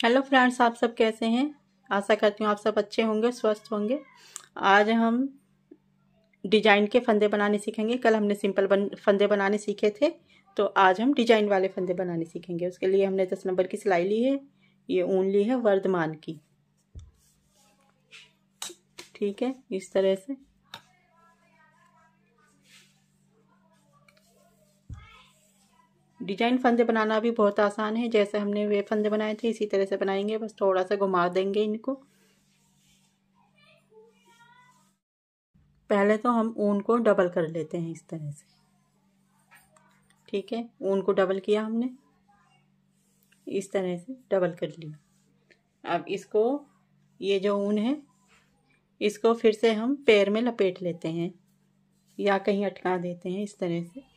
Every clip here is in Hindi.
हेलो फ्रेंड्स, आप सब कैसे हैं। आशा करती हूँ आप सब अच्छे होंगे, स्वस्थ होंगे। आज हम डिजाइन के फंदे बनाने सीखेंगे। कल हमने फंदे बनाने सीखे थे, तो आज हम डिजाइन वाले फंदे बनाने सीखेंगे। उसके लिए हमने 10 नंबर की सिलाई ली है। ये ऊन ली है वर्धमान की। ठीक है, इस तरह से डिजाइन फंदे बनाना भी बहुत आसान है। जैसे हमने वे फंदे बनाए थे इसी तरह से बनाएंगे। बस थोड़ा सा घुमा देंगे इनको। पहले तो हम ऊन को डबल कर लेते हैं इस तरह से। ठीक है, ऊन को डबल किया हमने, इस तरह से डबल कर लिया। अब इसको, ये जो ऊन है, इसको फिर से हम पैर में लपेट लेते हैं या कहीं अटका देते हैं इस तरह से।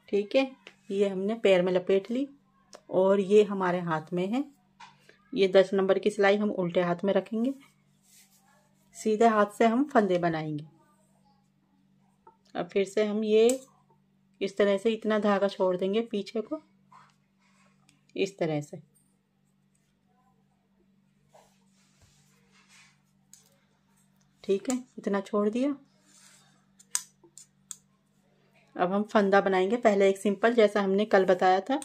ठीक है, ये हमने पैर में लपेट ली और ये हमारे हाथ में है। ये 10 नंबर की सिलाई हम उल्टे हाथ में रखेंगे। सीधे हाथ से हम फंदे बनाएंगे। अब फिर से हम ये इस तरह से इतना धागा छोड़ देंगे पीछे को, इस तरह से। ठीक है, इतना छोड़ दिया। अब हम फंदा बनाएंगे। पहले एक सिंपल, जैसा हमने कल बताया था,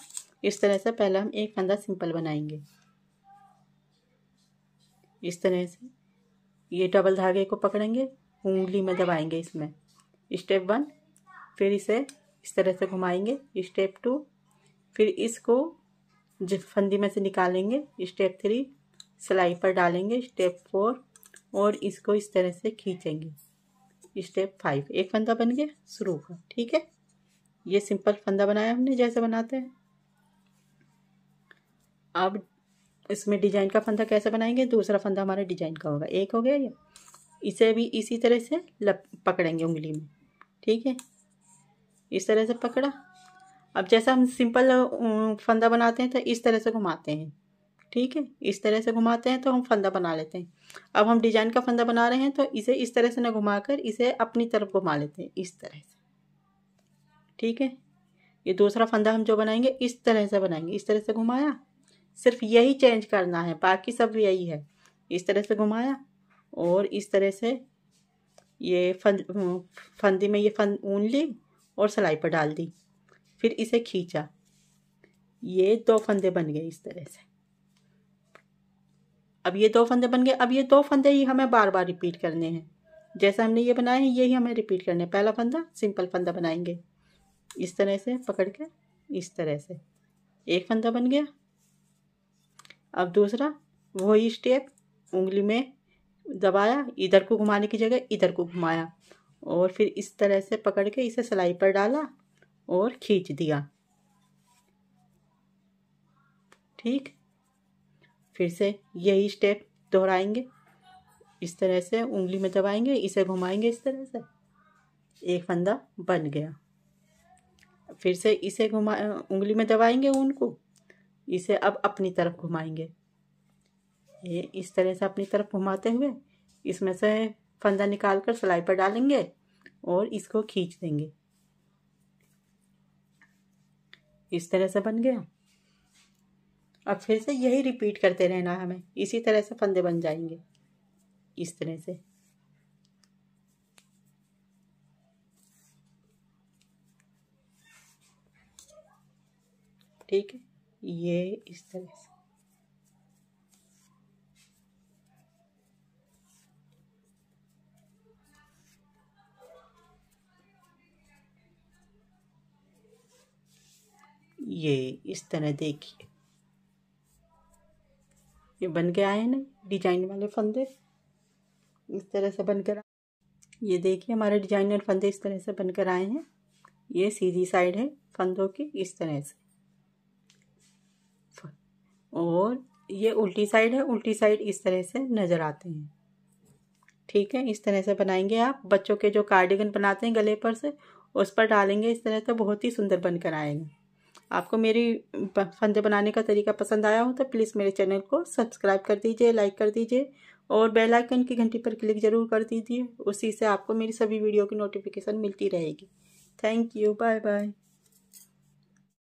इस तरह से पहले हम एक फंदा सिंपल बनाएंगे इस तरह से। ये डबल धागे को पकड़ेंगे, उंगली में दबाएंगे इसमें, स्टेप 1। फिर इसे इस तरह से घुमाएंगे, स्टेप 2। फिर इसको फंदी में से निकालेंगे, स्टेप 3। सिलाई पर डालेंगे, स्टेप 4। और इसको इस तरह से खींचेंगे, स्टेप 5। एक फंदा बन गया शुरू का। ठीक है, ये सिंपल फंदा बनाया हमने जैसे बनाते हैं। अब इसमें डिजाइन का फंदा कैसे बनाएंगे। दूसरा फंदा हमारा डिजाइन का होगा। एक हो गया ये, इसे भी इसी तरह से पकड़ेंगे उंगली में। ठीक है, इस तरह से पकड़ा। अब जैसा हम सिंपल फंदा बनाते हैं तो इस तरह से घुमाते हैं। ठीक है, इस तरह से घुमाते हैं तो हम फंदा बना लेते हैं। अब हम डिजाइन का फंदा बना रहे हैं तो इसे इस तरह से न घुमाकर इसे अपनी तरफ घुमा लेते हैं, इस तरह से। ठीक है, ये दूसरा फंदा हम जो बनाएंगे इस तरह से बनाएंगे। इस तरह से घुमाया, सिर्फ यही चेंज करना है, बाकी सब यही है। इस तरह से घुमाया और इस तरह से ये फंदी में ये ऊन ली और सिलाई पर डाल दी। फिर इसे खींचा, ये 2 फंदे बन गए इस तरह से। अब ये 2 फंदे बन गए। अब ये 2 फंदे ही हमें बार बार रिपीट करने हैं। जैसा हमने ये बनाए हैं यही हमें रिपीट करने हैं। पहला फंदा सिंपल फंदा बनाएंगे इस तरह से पकड़ के, इस तरह से। एक फंदा बन गया। अब दूसरा वही स्टेप, उंगली में दबाया, इधर को घुमाने की जगह इधर को घुमाया और फिर इस तरह से पकड़ के इसे सिलाई पर डाला और खींच दिया। ठीक, फिर से यही स्टेप दोहराएंगे। इस तरह से उंगली में दबाएंगे, इसे घुमाएंगे इस तरह से। एक फंदा बन गया। फिर से इसे उंगली में दबाएंगे ऊन को, इसे अब अपनी तरफ घुमाएंगे। ये इस तरह से अपनी तरफ घुमाते हुए इसमें से फंदा निकालकर सिलाई पर डालेंगे और इसको खींच देंगे। इस तरह से बन गया। अब फिर से यही रिपीट करते रहना है हमें। इसी तरह से फंदे बन जाएंगे इस तरह से। ठीक है, ये इस तरह से। ये इस तरह देखिए, ये बन के आए ना डिजाइन वाले फंदे, इस तरह से बनकर। ये देखिए हमारे डिजाइनर फंदे इस तरह से बनकर आए हैं। ये सीधी साइड है फंदों की, इस तरह से। और ये उल्टी साइड है, उल्टी साइड इस तरह से नज़र आते हैं। ठीक है, इस तरह से बनाएंगे आप। बच्चों के जो कार्डिगन बनाते हैं गले पर से, उस पर डालेंगे इस तरह से, बहुत ही सुंदर बनकर आएगा। आपको मेरी फंदे बनाने का तरीका पसंद आया हो तो प्लीज़ मेरे चैनल को सब्सक्राइब कर दीजिए, लाइक कर दीजिए और बेल आइकन की घंटी पर क्लिक ज़रूर कर दीजिए। उसी से आपको मेरी सभी वीडियो की नोटिफिकेशन मिलती रहेगी। Thank you, bye bye.